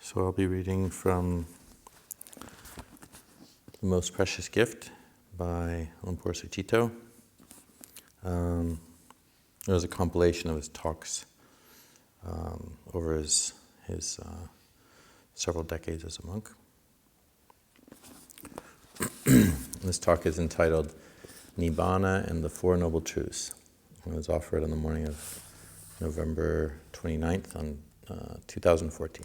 So I'll be reading from The Most Precious Gift by Ajahn Sucitto. It was a compilation of his talks over his several decades as a monk. This talk is entitled Nibana and the Four Noble Truths. It was offered on the morning of November 29th on 2014.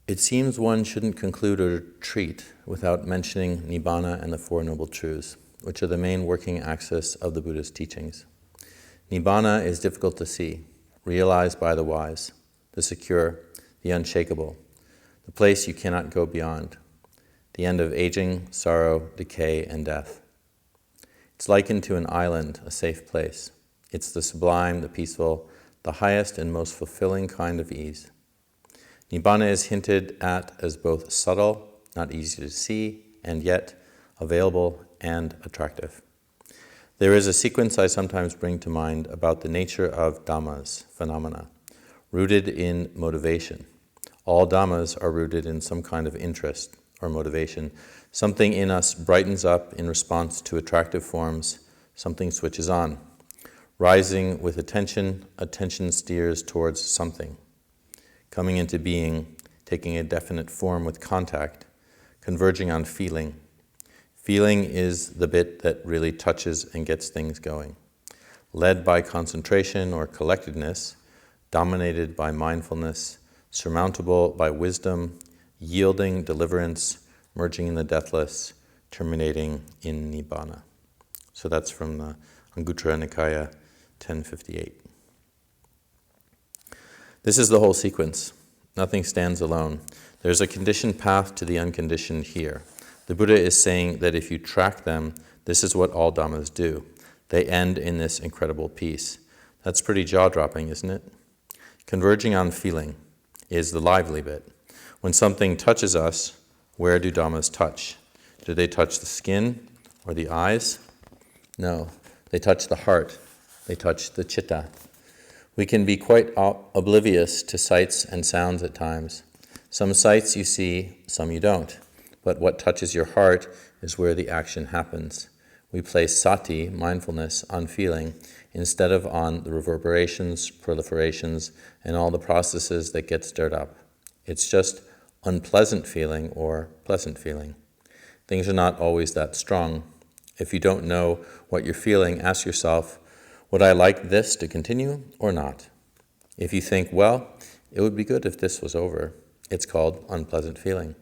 It seems one shouldn't conclude a retreat without mentioning Nibbana and the Four Noble Truths, which are the main working axis of the Buddha's teachings. Nibbana is difficult to see, realized by the wise, the secure, the unshakable, the place you cannot go beyond, the end of aging, sorrow, decay, and death. It's likened to an island, a safe place. It's the sublime, the peaceful, the highest and most fulfilling kind of ease. Nibana is hinted at as both subtle, not easy to see, and yet available and attractive. There is a sequence I sometimes bring to mind about the nature of dhammas, phenomena, rooted in motivation. All dhammas are rooted in some kind of interest or motivation. Something in us brightens up in response to attractive forms, something switches on. Rising with attention, attention steers towards something. Coming into being, taking a definite form with contact, converging on feeling. Feeling is the bit that really touches and gets things going. Led by concentration or collectedness, dominated by mindfulness, surmountable by wisdom, yielding deliverance, merging in the deathless, terminating in Nibbana. So that's from the Anguttara Nikaya 1058. This is the whole sequence. Nothing stands alone. There's a conditioned path to the unconditioned here. The Buddha is saying that if you track them, this is what all dhammas do. They end in this incredible peace. That's pretty jaw-dropping, isn't it? Converging on feeling is the lively bit. When something touches us, where do dhammas touch? Do they touch the skin or the eyes? No, they touch the heart. They touch the citta. We can be quite oblivious to sights and sounds at times. Some sights you see, some you don't. But what touches your heart is where the action happens. We place sati, mindfulness, on feeling instead of on the reverberations, proliferations, and all the processes that get stirred up. It's just unpleasant feeling or pleasant feeling. Things are not always that strong. If you don't know what you're feeling, ask yourself, would I like this to continue or not? If you think, well, it would be good if this was over, it's called unpleasant feeling.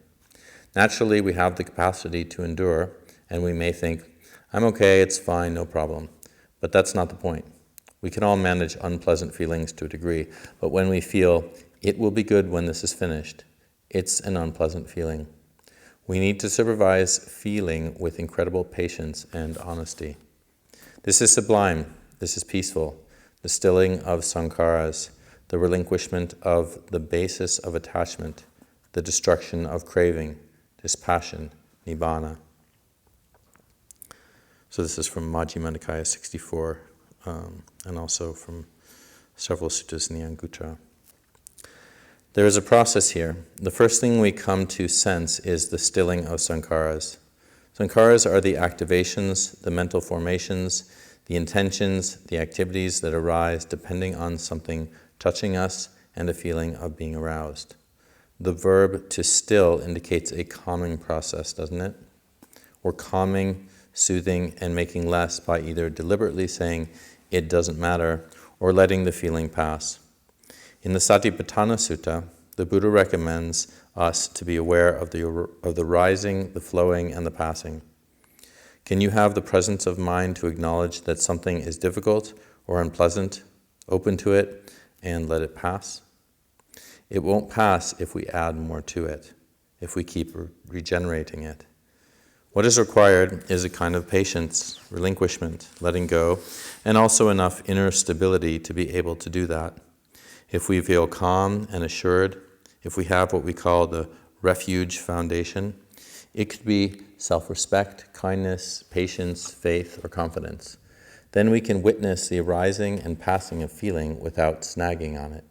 Naturally, we have the capacity to endure, and we may think, I'm okay, it's fine, no problem. But that's not the point. We can all manage unpleasant feelings to a degree, but when we feel, it will be good when this is finished, it's an unpleasant feeling. We need to supervise feeling with incredible patience and honesty. This is sublime. This is peaceful, the stilling of sankharas, the relinquishment of the basis of attachment, the destruction of craving, dispassion, Nibana. So this is from Majjhima Nikaya 64, and also from several suttas in the Anguttara. There is a process here. The first thing we come to sense is the stilling of sankharas. Sankharas are the activations, the mental formations, the intentions, the activities that arise depending on something touching us and a feeling of being aroused. The verb to still indicates a calming process, doesn't it? We're calming, soothing, and making less by either deliberately saying it doesn't matter or letting the feeling pass. In the Satipatthana Sutta, the Buddha recommends us to be aware of the rising, the flowing, and the passing. Can you have the presence of mind to acknowledge that something is difficult or unpleasant, open to it, and let it pass? It won't pass if we add more to it, if we keep regenerating it. What is required is a kind of patience, relinquishment, letting go, and also enough inner stability to be able to do that. If we feel calm and assured, if we have what we call the refuge foundation, it could be self-respect, kindness, patience, faith, or confidence. Then we can witness the arising and passing of feeling without snagging on it.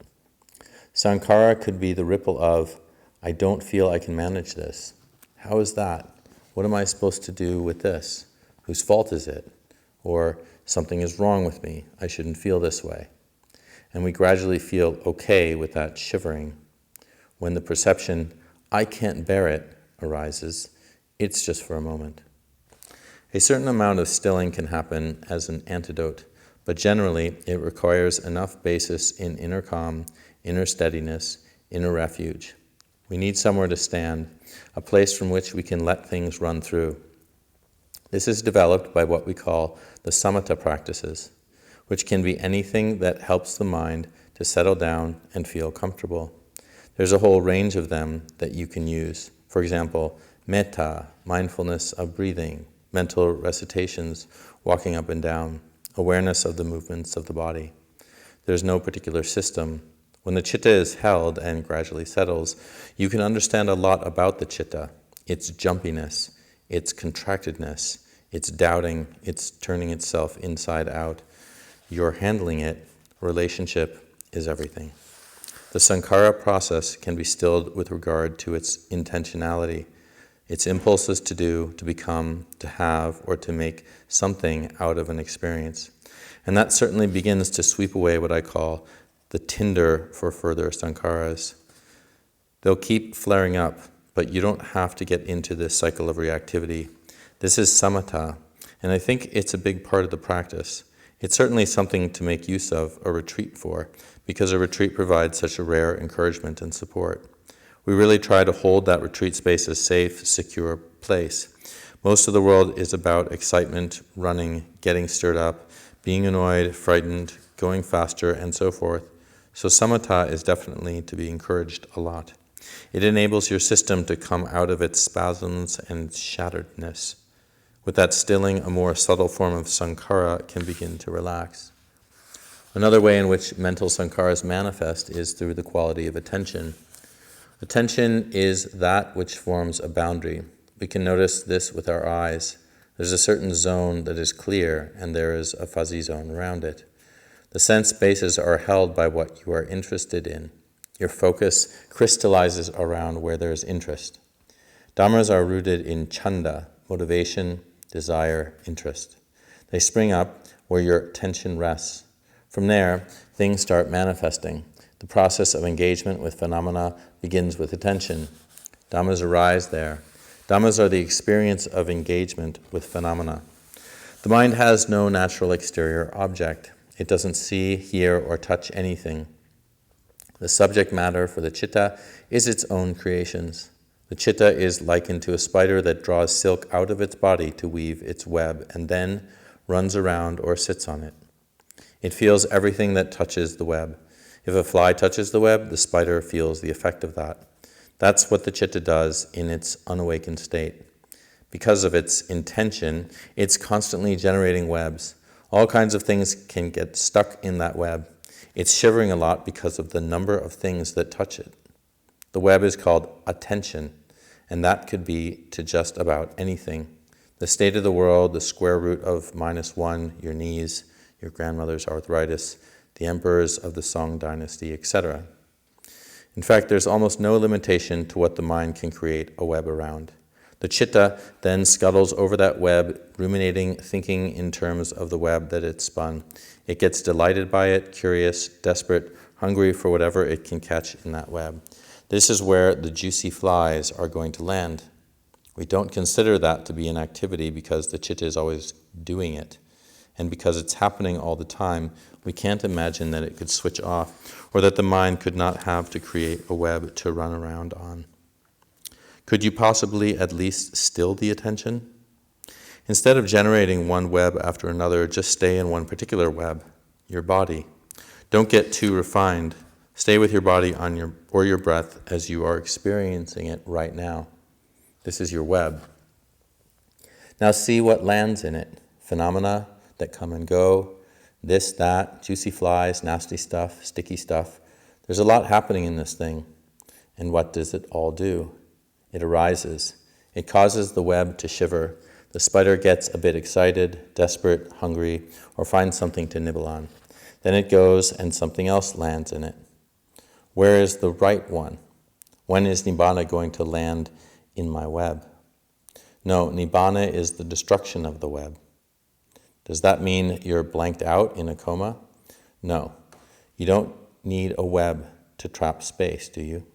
Sankhara could be the ripple of, I don't feel I can manage this. How is that? What am I supposed to do with this? Whose fault is it? Or something is wrong with me. I shouldn't feel this way. And we gradually feel okay with that shivering. When the perception, I can't bear it, arises, it's just for a moment. A certain amount of stilling can happen as an antidote, but generally it requires enough basis in inner calm, inner steadiness, inner refuge. We need somewhere to stand, a place from which we can let things run through. This is developed by what we call the samatha practices, which can be anything that helps the mind to settle down and feel comfortable. There's a whole range of them that you can use. For example, metta, mindfulness of breathing, mental recitations, walking up and down, awareness of the movements of the body. There's no particular system. When the citta is held and gradually settles, you can understand a lot about the citta, its jumpiness, its contractedness, its doubting, its turning itself inside out. You're handling it. Relationship is everything. The sankhara process can be stilled with regard to its intentionality, its impulses to do, to become, to have, or to make something out of an experience. And that certainly begins to sweep away what I call the tinder for further sankharas. They'll keep flaring up, but you don't have to get into this cycle of reactivity. This is samatha, and I think it's a big part of the practice. It's certainly something to make use of a retreat for, because a retreat provides such a rare encouragement and support. We really try to hold that retreat space a safe, secure place. Most of the world is about excitement, running, getting stirred up, being annoyed, frightened, going faster, and so forth. So samatha is definitely to be encouraged a lot. It enables your system to come out of its spasms and shatteredness. With that stilling, a more subtle form of sankhara can begin to relax. Another way in which mental sankharas manifest is through the quality of attention. Attention is that which forms a boundary. We can notice this with our eyes. There's a certain zone that is clear, and there is a fuzzy zone around it. The sense bases are held by what you are interested in. Your focus crystallizes around where there is interest. Dhammas are rooted in chanda, motivation, desire, interest. They spring up where your attention rests. From there, things start manifesting. The process of engagement with phenomena begins with attention. Dhammas arise there. Dhammas are the experience of engagement with phenomena. The mind has no natural exterior object. It doesn't see, hear, or touch anything. The subject matter for the citta is its own creations. The citta is likened to a spider that draws silk out of its body to weave its web and then runs around or sits on it. It feels everything that touches the web. If a fly touches the web, the spider feels the effect of that. That's what the citta does in its unawakened state. Because of its intention, it's constantly generating webs. All kinds of things can get stuck in that web. It's shivering a lot because of the number of things that touch it. The web is called attention, and that could be to just about anything. The state of the world, the square root of -1, your knees, your grandmother's arthritis, the emperors of the Song dynasty, etc. In fact, there's almost no limitation to what the mind can create a web around. The citta then scuttles over that web, ruminating, thinking in terms of the web that it spun. It gets delighted by it, curious, desperate, hungry for whatever it can catch in that web. This is where the juicy flies are going to land. We don't consider that to be an activity because the citta is always doing it. And because it's happening all the time, we can't imagine that it could switch off or that the mind could not have to create a web to run around on. Could you possibly at least still the attention? Instead of generating one web after another, just stay in one particular web, your body. Don't get too refined. Stay with your body on your breath as you are experiencing it right now. This is your web. Now see what lands in it. Phenomena that come and go, this, that, juicy flies, nasty stuff, sticky stuff. There's a lot happening in this thing. And what does it all do? It arises. It causes the web to shiver. The spider gets a bit excited, desperate, hungry, or finds something to nibble on. Then it goes and something else lands in it. Where is the right one? When is Nibbana going to land in my web? No, Nibbana is the destruction of the web. Does that mean you're blanked out in a coma? No. You don't need a web to trap space, do you?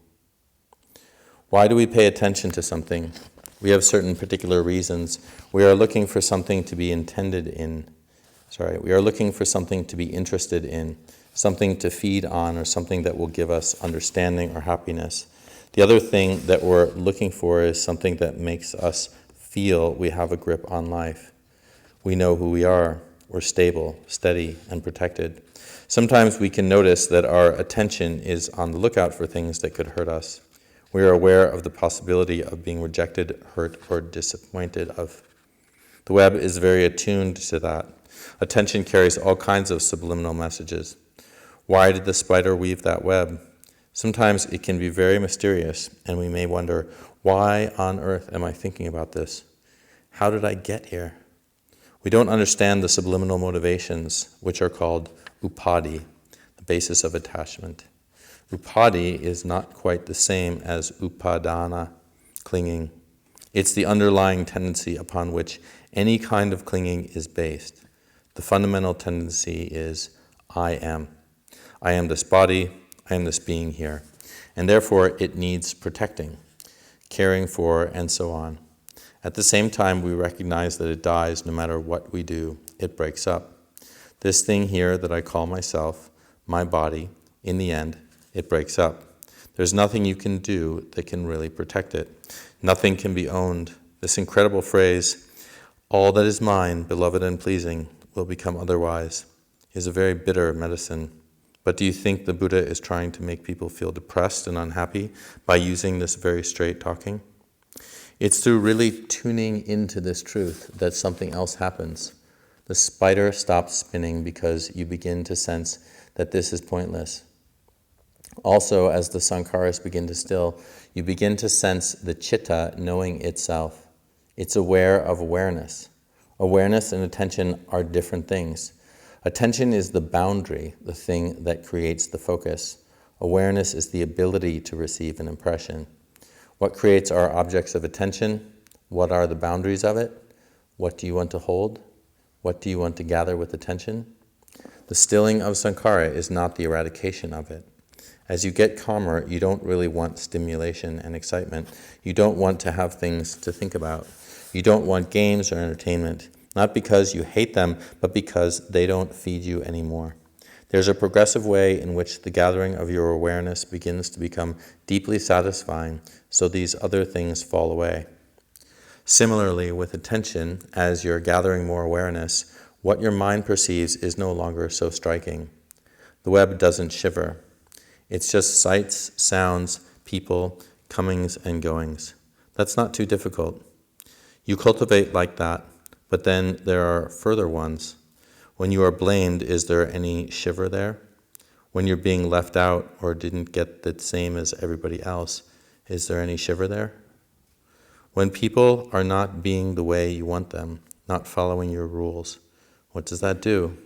Why do we pay attention to something? We have certain particular reasons. We are looking for something to be we are looking for something to be interested in, something to feed on, or something that will give us understanding or happiness. The other thing that we're looking for is something that makes us feel we have a grip on life. We know who we are. We're stable, steady, and protected. Sometimes we can notice that our attention is on the lookout for things that could hurt us. We are aware of the possibility of being rejected, hurt, or disappointed of. The web is very attuned to that. Attention carries all kinds of subliminal messages. Why did the spider weave that web? Sometimes it can be very mysterious, and we may wonder, why on earth am I thinking about this? How did I get here? We don't understand the subliminal motivations, which are called upadhi, the basis of attachment. Upadhi is not quite the same as upadana, clinging. It's the underlying tendency upon which any kind of clinging is based. The fundamental tendency is, I am. I am this body, I am this being here. And therefore it needs protecting, caring for, and so on. At the same time, we recognize that it dies no matter what we do. It breaks up. This thing here that I call myself, my body, in the end, it breaks up. There's nothing you can do that can really protect it. Nothing can be owned. This incredible phrase, all that is mine, beloved and pleasing, will become otherwise, is a very bitter medicine. But do you think the Buddha is trying to make people feel depressed and unhappy by using this very straight talking? It's through really tuning into this truth that something else happens. The spider stops spinning because you begin to sense that this is pointless. Also, as the sankharas begin to still, you begin to sense the citta knowing itself. It's aware of awareness. Awareness and attention are different things. Attention is the boundary, the thing that creates the focus. Awareness is the ability to receive an impression. What creates our objects of attention? What are the boundaries of it? What do you want to hold? What do you want to gather with attention? The stilling of sankhara is not the eradication of it. As you get calmer, you don't really want stimulation and excitement. You don't want to have things to think about. You don't want games or entertainment, not because you hate them, but because they don't feed you anymore. There's a progressive way in which the gathering of your awareness begins to become deeply satisfying, so these other things fall away. Similarly, with attention, as you're gathering more awareness, what your mind perceives is no longer so striking. The web doesn't shiver. It's just sights, sounds, people, comings and goings. That's not too difficult. You cultivate like that, but then there are further ones. When you are blamed, is there any shiver there? When you're being left out or didn't get the same as everybody else, is there any shiver there? When people are not being the way you want them, not following your rules, what does that do?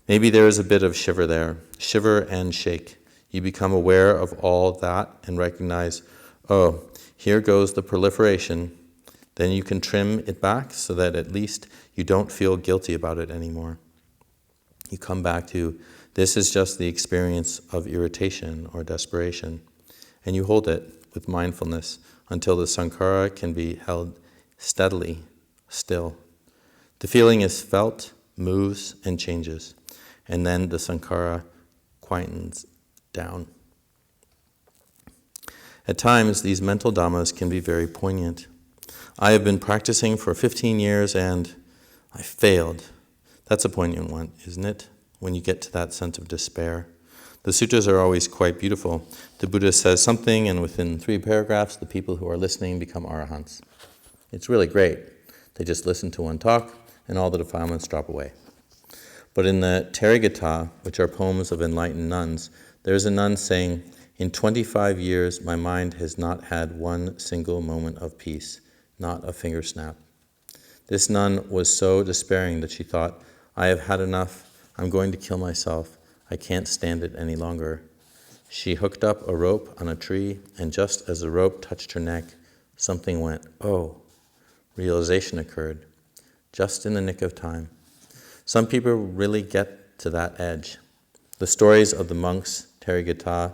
Maybe there is a bit of shiver there, shiver and shake. You become aware of all that and recognize, oh, here goes the proliferation. Then you can trim it back so that at least you don't feel guilty about it anymore. You come back to, this is just the experience of irritation or desperation, and you hold it with mindfulness until the sankhara can be held steadily, still. The feeling is felt, moves, and changes, and then the sankhara quietens down. At times, these mental dhammas can be very poignant. I have been practicing for 15 years and I failed. That's a poignant one, isn't it? When you get to that sense of despair. The sutras are always quite beautiful. The Buddha says something and within 3 paragraphs, the people who are listening become arahants. It's really great. They just listen to one talk and all the defilements drop away. But in the Therigatha, which are poems of enlightened nuns, there's a nun saying, in 25 years, my mind has not had one single moment of peace. Not a finger snap. This nun was so despairing that she thought, I have had enough. I'm going to kill myself. I can't stand it any longer. She hooked up a rope on a tree, and just as the rope touched her neck, something went, oh. Realization occurred, just in the nick of time. Some people really get to that edge. The stories of the monks, Therigatha,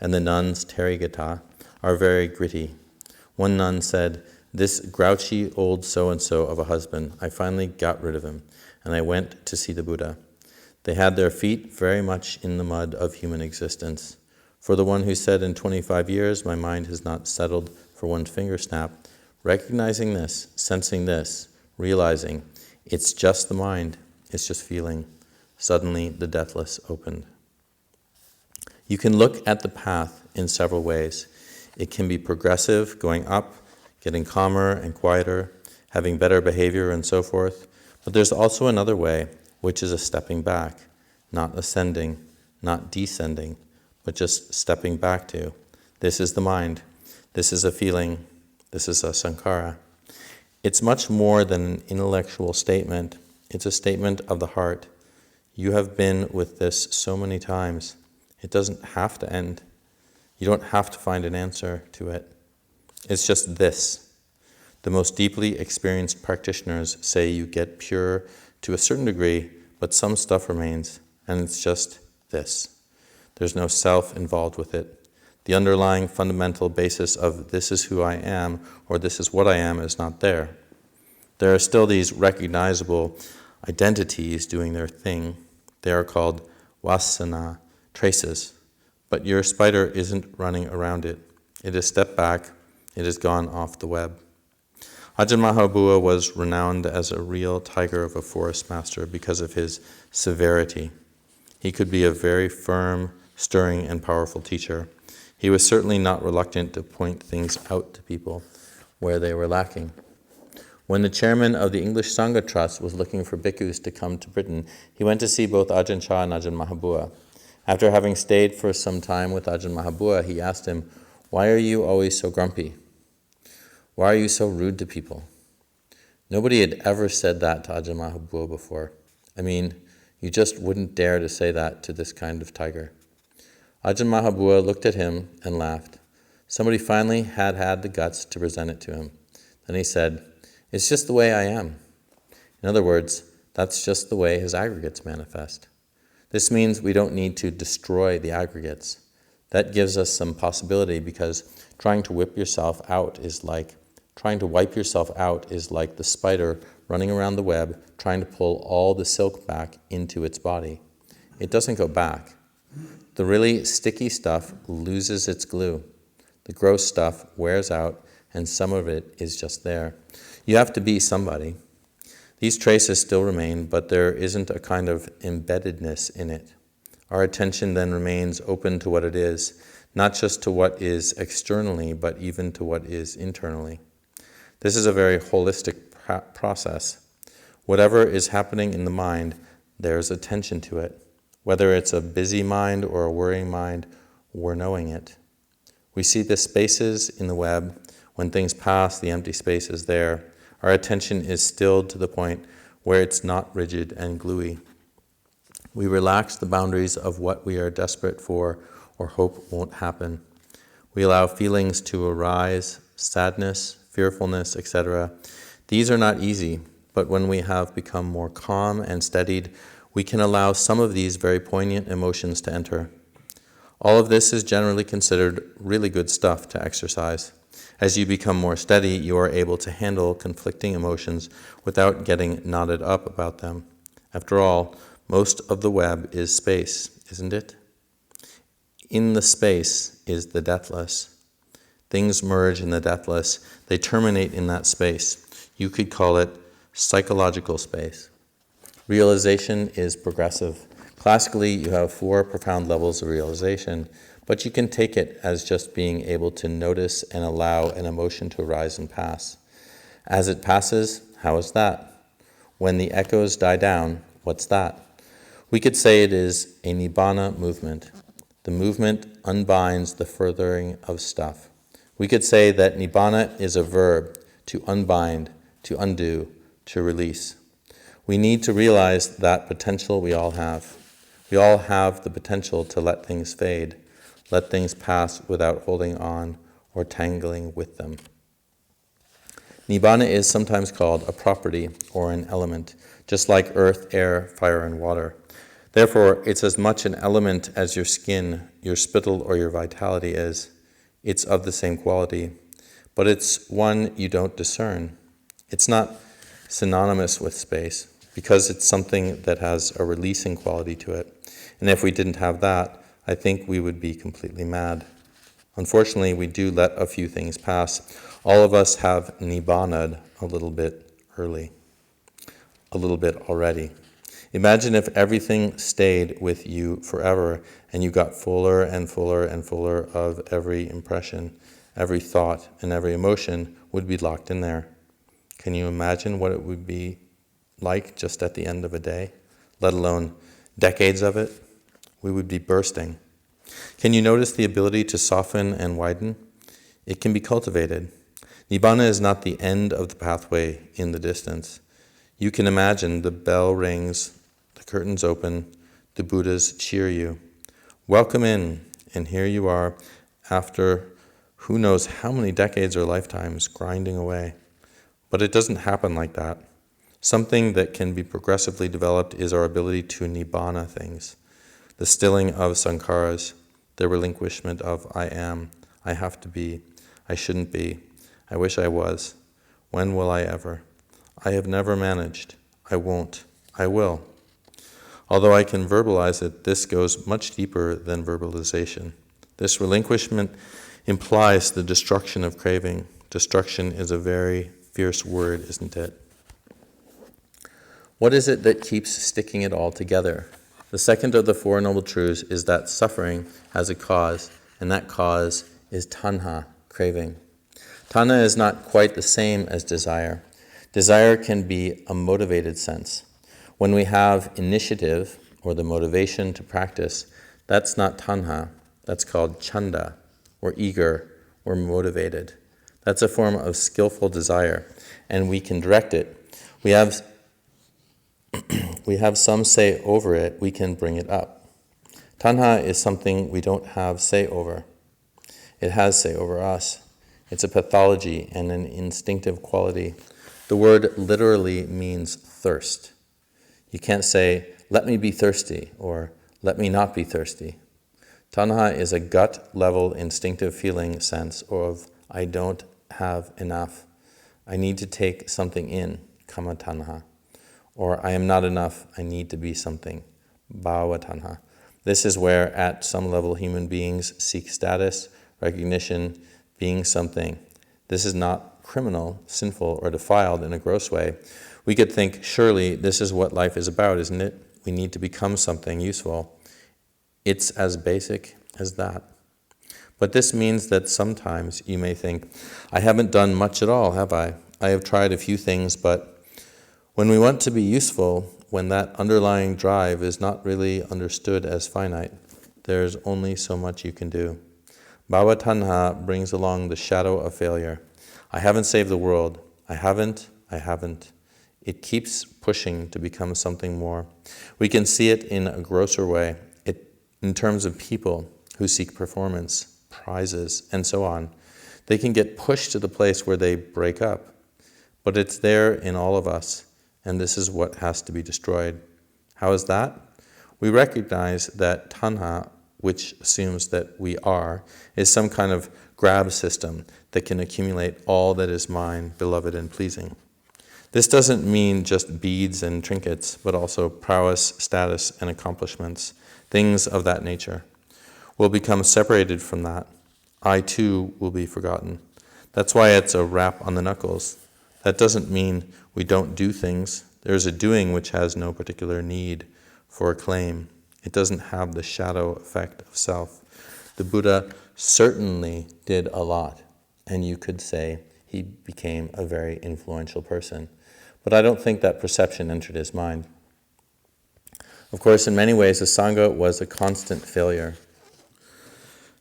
and the nuns, Therigatha, are very gritty. One nun said, "This grouchy old so-and-so of a husband, I finally got rid of him, and I went to see the Buddha. They had their feet very much in the mud of human existence. For the one who said in 25 years, my mind has not settled for one finger snap, recognizing this, sensing this, realizing, it's just the mind, it's just feeling. Suddenly the deathless opened." You can look at the path in several ways. It can be progressive, going up, getting calmer and quieter, having better behavior and so forth. But there's also another way, which is a stepping back, not ascending, not descending, but just stepping back to. This is the mind. This is a feeling. This is a sankhara. It's much more than an intellectual statement. It's a statement of the heart. You have been with this so many times. It doesn't have to end. You don't have to find an answer to it. It's just this. The most deeply experienced practitioners say you get pure to a certain degree, but some stuff remains, and it's just this. There's no self involved with it. The underlying fundamental basis of this is who I am, or this is what I am, is not there. There are still these recognizable identities doing their thing. They are called vasana, traces. But your spider isn't running around it. It has stepped back. It has gone off the web. Ajahn Mahabua was renowned as a real tiger of a forest master because of his severity. He could be a very firm, stirring, and powerful teacher. He was certainly not reluctant to point things out to people where they were lacking. When the chairman of the English Sangha Trust was looking for bhikkhus to come to Britain, he went to see both Ajahn Chah and Ajahn Mahabua. After having stayed for some time with Ajahn Mahabua, he asked him, "Why are you always so grumpy? Why are you so rude to people?" Nobody had ever said that to Ajahn Mahabua before. I mean, you just wouldn't dare to say that to this kind of tiger. Ajahn Mahabua looked at him and laughed. Somebody finally had the guts to present it to him. Then he said, "It's just the way I am." In other words, that's just the way his aggregates manifest. This means we don't need to destroy the aggregates. That gives us some possibility, because trying to wipe yourself out is like the spider running around the web, trying to pull all the silk back into its body. It doesn't go back. The really sticky stuff loses its glue. The gross stuff wears out, and some of it is just there. You have to be somebody. These traces still remain, but there isn't a kind of embeddedness in it. Our attention then remains open to what it is, not just to what is externally, but even to what is internally. This is a very holistic process. Whatever is happening in the mind, there's attention to it. Whether it's a busy mind or a worrying mind, we're knowing it. We see the spaces in the web. When things pass, the empty space is there. Our attention is stilled to the point where it's not rigid and gluey. We relax the boundaries of what we are desperate for or hope won't happen. We allow feelings to arise, sadness, fearfulness, etc. These are not easy, but when we have become more calm and steadied, we can allow some of these very poignant emotions to enter. All of this is generally considered really good stuff to exercise. As you become more steady, you are able to handle conflicting emotions without getting knotted up about them. After all, most of the web is space, isn't it? In the space is the deathless. Things merge in the deathless. They terminate in that space. You could call it psychological space. Realization is progressive. Classically, you have 4 profound levels of realization, but you can take it as just being able to notice and allow an emotion to arise and pass. As it passes, how is that? When the echoes die down, what's that? We could say it is a Nibana movement. The movement unbinds the furthering of stuff. We could say that Nibana is a verb, to unbind, to undo, to release. We need to realize that potential we all have. We all have the potential to let things fade, let things pass without holding on or tangling with them. Nibbana is sometimes called a property or an element, just like earth, air, fire, and water. Therefore, it's as much an element as your skin, your spittle, or your vitality is. It's of the same quality, but it's one you don't discern. It's not synonymous with space, because it's something that has a releasing quality to it. And if we didn't have that, I think we would be completely mad. Unfortunately, we do let a few things pass. All of us have Nibbana'd a little bit early, a little bit already. Imagine if everything stayed with you forever and you got fuller and fuller and fuller of every impression, every thought, and every emotion would be locked in there. Can you imagine what it would be like just at the end of a day, let alone decades of it? We would be bursting. Can you notice the ability to soften and widen? It can be cultivated. Nibbana is not the end of the pathway in the distance. You can imagine the bell rings, the curtains open, the Buddhas cheer you. Welcome in, and here you are after who knows how many decades or lifetimes grinding away. But it doesn't happen like that. Something that can be progressively developed is our ability to Nibbana things. The stilling of sankharas, the relinquishment of I am, I have to be, I shouldn't be, I wish I was, when will I ever? I have never managed, I won't, I will. Although I can verbalize it, this goes much deeper than verbalization. This relinquishment implies the destruction of craving. Destruction is a very fierce word, isn't it? What is it that keeps sticking it all together? The second of the Four Noble Truths is that suffering has a cause, and that cause is tanha, craving. Tanha is not quite the same as desire. Desire can be a motivated sense. When we have initiative, or the motivation to practice, that's not tanha, that's called chanda. We're eager, we're motivated. That's a form of skillful desire, and we can direct it. We have some say over it, we can bring it up. Tanha is something we don't have say over. It has say over us. It's a pathology and an instinctive quality. The word literally means thirst. You can't say, let me be thirsty, or let me not be thirsty. Tanha is a gut-level instinctive feeling sense of, I don't have enough. I need to take something in, kama tanha. Or I am not enough, I need to be something, bhava tanha. This is where, at some level, human beings seek status, recognition, being something. This is not criminal, sinful, or defiled in a gross way. We could think, surely this is what life is about, isn't it? We need to become something useful. It's as basic as that. But this means that sometimes you may think, I haven't done much at all, have I? I have tried a few things, but when we want to be useful, when that underlying drive is not really understood as finite, there's only so much you can do. Bhava tanha brings along the shadow of failure. I haven't saved the world. I haven't. It keeps pushing to become something more. We can see it in a grosser way, in terms of people who seek performance, prizes, and so on. They can get pushed to the place where they break up. But it's there in all of us, and this is what has to be destroyed. How is that? We recognize that tanha, which assumes that we are, is some kind of grab system that can accumulate all that is mine, beloved, and pleasing. This doesn't mean just beads and trinkets, but also prowess, status, and accomplishments, things of that nature. We'll become separated from that. I, too, will be forgotten. That's why it's a rap on the knuckles. That doesn't mean we don't do things. There's a doing which has no particular need for acclaim. It doesn't have the shadow effect of self. The Buddha certainly did a lot, and you could say he became a very influential person. But I don't think that perception entered his mind. Of course, in many ways, the Sangha was a constant failure.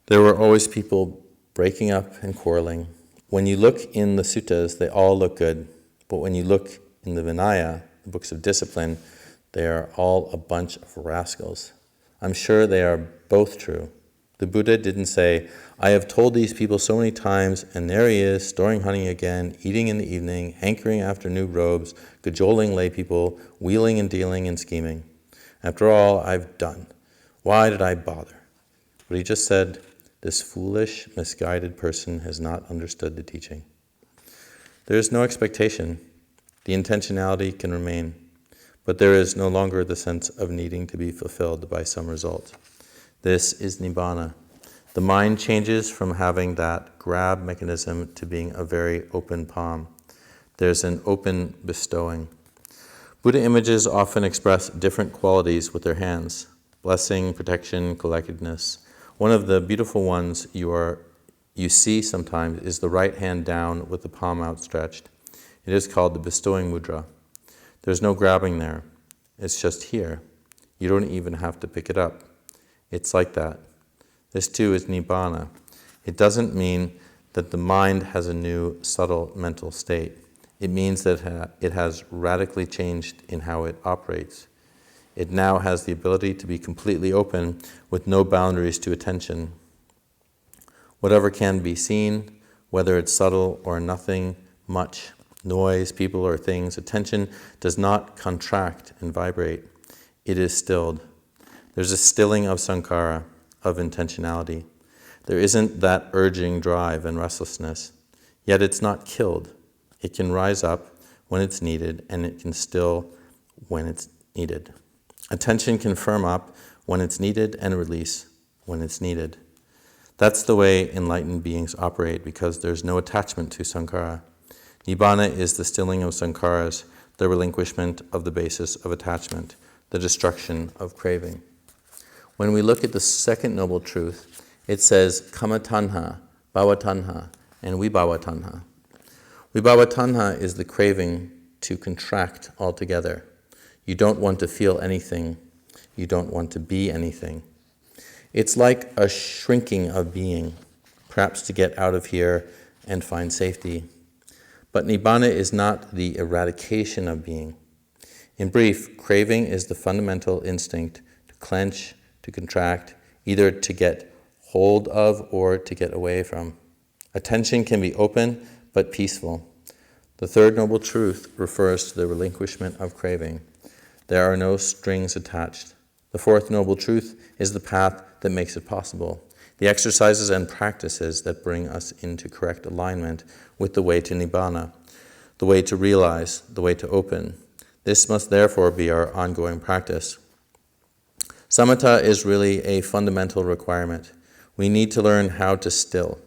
There were always people breaking up and quarreling. When you look in the suttas, they all look good. But when you look in the Vinaya, the books of discipline, they are all a bunch of rascals. I'm sure they are both true. The Buddha didn't say, I have told these people so many times, and there he is, storing honey again, eating in the evening, hankering after new robes, cajoling lay people, wheeling and dealing and scheming. After all I've done, why did I bother? But he just said, this foolish, misguided person has not understood the teaching. There is no expectation. The intentionality can remain, but there is no longer the sense of needing to be fulfilled by some result. This is Nibbana. The mind changes from having that grab mechanism to being a very open palm. There's an open bestowing. Buddha images often express different qualities with their hands: blessing, protection, collectedness. One of the beautiful ones you see sometimes is the right hand down with the palm outstretched. It is called the bestowing mudra. There's no grabbing there. It's just here. You don't even have to pick it up. It's like that. This too is Nibbana. It doesn't mean that the mind has a new, subtle mental state. It means that it has radically changed in how it operates. It now has the ability to be completely open with no boundaries to attention. Whatever can be seen, whether it's subtle or nothing, much, noise, people or things, attention does not contract and vibrate. It is stilled. There's a stilling of sankhara, of intentionality. There isn't that urging drive and restlessness. Yet it's not killed. It can rise up when it's needed, and it can still when it's needed. Attention can firm up when it's needed and release when it's needed. That's the way enlightened beings operate, because there's no attachment to sankhara. Nibbana is the stilling of sankharas, the relinquishment of the basis of attachment, the destruction of craving. When we look at the second noble truth, it says kama tanha, bhava tanha, and vibhava tanha. Vibhava tanha is the craving to contract altogether. You don't want to feel anything. You don't want to be anything. It's like a shrinking of being, perhaps to get out of here and find safety. But Nibbana is not the eradication of being. In brief, craving is the fundamental instinct to clench, to contract, either to get hold of or to get away from. Attention can be open but peaceful. The third noble truth refers to the relinquishment of craving. There are no strings attached. The fourth noble truth is the path that makes it possible, the exercises and practices that bring us into correct alignment with the way to Nibbana, the way to realize, the way to open. This must therefore be our ongoing practice. Samatha is really a fundamental requirement. We need to learn how to still.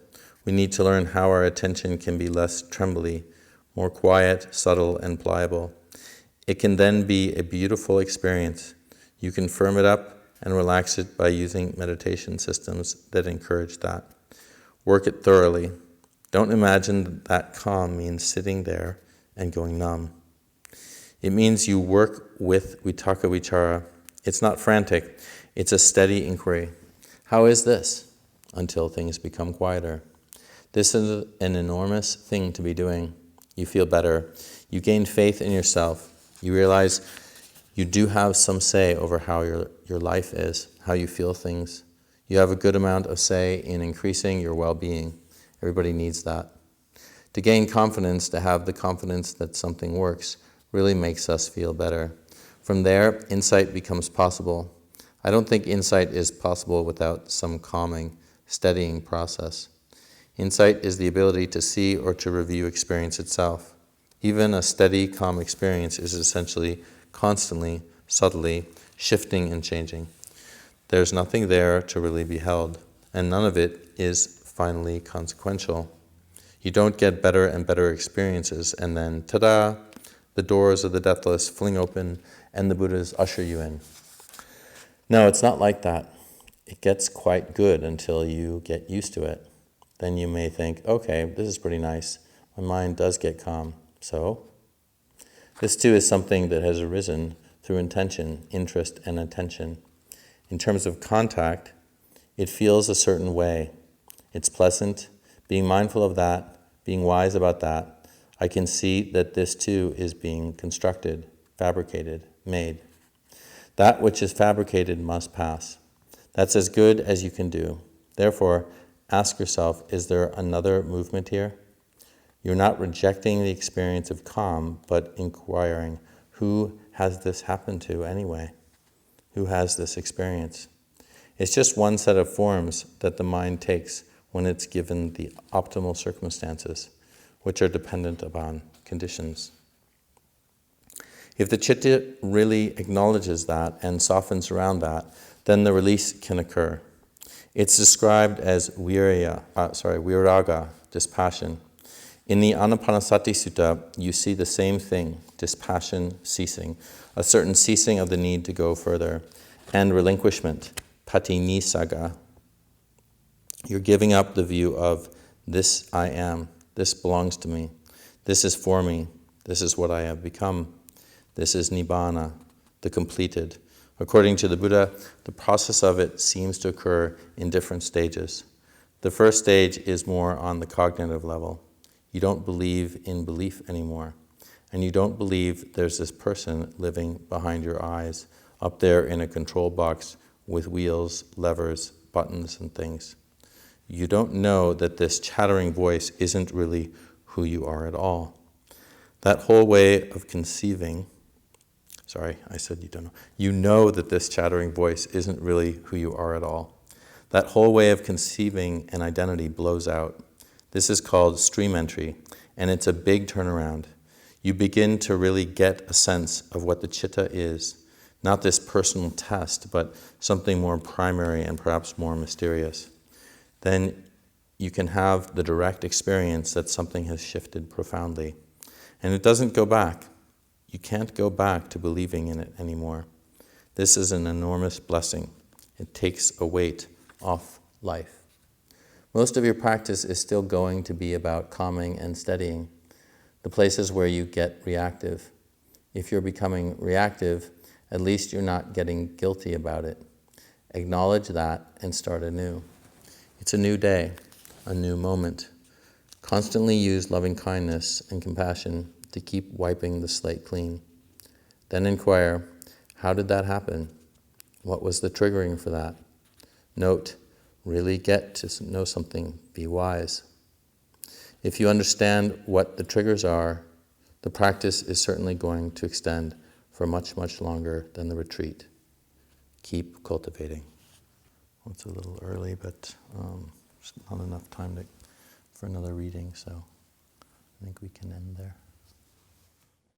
We need to learn how our attention can be less trembly, more quiet, subtle, and pliable. It can then be a beautiful experience. You can firm it up and relax it by using meditation systems that encourage that. Work it thoroughly. Don't imagine that calm means sitting there and going numb. It means you work with vitaka vichara. It's not frantic. It's a steady inquiry. How is this? Until things become quieter. This is an enormous thing to be doing. You feel better. You gain faith in yourself. You realize you do have some say over how your life is, how you feel things. You have a good amount of say in increasing your well-being. Everybody needs that. To gain confidence, to have the confidence that something works, really makes us feel better. From there, insight becomes possible. I don't think insight is possible without some calming, steadying process. Insight is the ability to see or to review experience itself. Even a steady, calm experience is essentially constantly, subtly, shifting and changing. There's nothing there to really be held, and none of it is finally consequential. You don't get better and better experiences, and then, ta-da, the doors of the deathless fling open, and the Buddhas usher you in. No, it's not like that. It gets quite good until you get used to it. Then you may think, okay, this is pretty nice. My mind does get calm. So, this too is something that has arisen through intention, interest, and attention. In terms of contact, it feels a certain way. It's pleasant. Being mindful of that, being wise about that, I can see that this too is being constructed, fabricated, made. That which is fabricated must pass. That's as good as you can do. Therefore, ask yourself, is there another movement here? You're not rejecting the experience of calm, but inquiring, who has this happened to anyway? Who has this experience? It's just one set of forms that the mind takes when it's given the optimal circumstances, which are dependent upon conditions. If the citta really acknowledges that and softens around that, then the release can occur. It's described as viraga, dispassion. In the Anapanasati Sutta, you see the same thing, dispassion, ceasing, a certain ceasing of the need to go further, and relinquishment, patinisaga. You're giving up the view of, this I am, this belongs to me, this is for me, this is what I have become, this is Nibbana, the completed. According to the Buddha, the process of it seems to occur in different stages. The first stage is more on the cognitive level. You don't believe in belief anymore, and you don't believe there's this person living behind your eyes, up there in a control box with wheels, levers, buttons, and things. You don't know that this chattering voice isn't really who you are at all. That whole way of conceiving, I said you don't know. You know that this chattering voice isn't really who you are at all. That whole way of conceiving an identity blows out. This is called stream entry, and it's a big turnaround. You begin to really get a sense of what the citta is, not this personal test, but something more primary and perhaps more mysterious. Then you can have the direct experience that something has shifted profoundly. And it doesn't go back. You can't go back to believing in it anymore. This is an enormous blessing. It takes a weight off life. Most of your practice is still going to be about calming and steadying, the places where you get reactive. If you're becoming reactive, at least you're not getting guilty about it. Acknowledge that and start anew. It's a new day, a new moment. Constantly use loving kindness and compassion to keep wiping the slate clean. Then inquire, how did that happen? What was the triggering for that? Note, really get to know something, be wise. If you understand what the triggers are, the practice is certainly going to extend for much, much longer than the retreat. Keep cultivating. Well, it's a little early, but there's not enough time for another reading, so I think we can end there.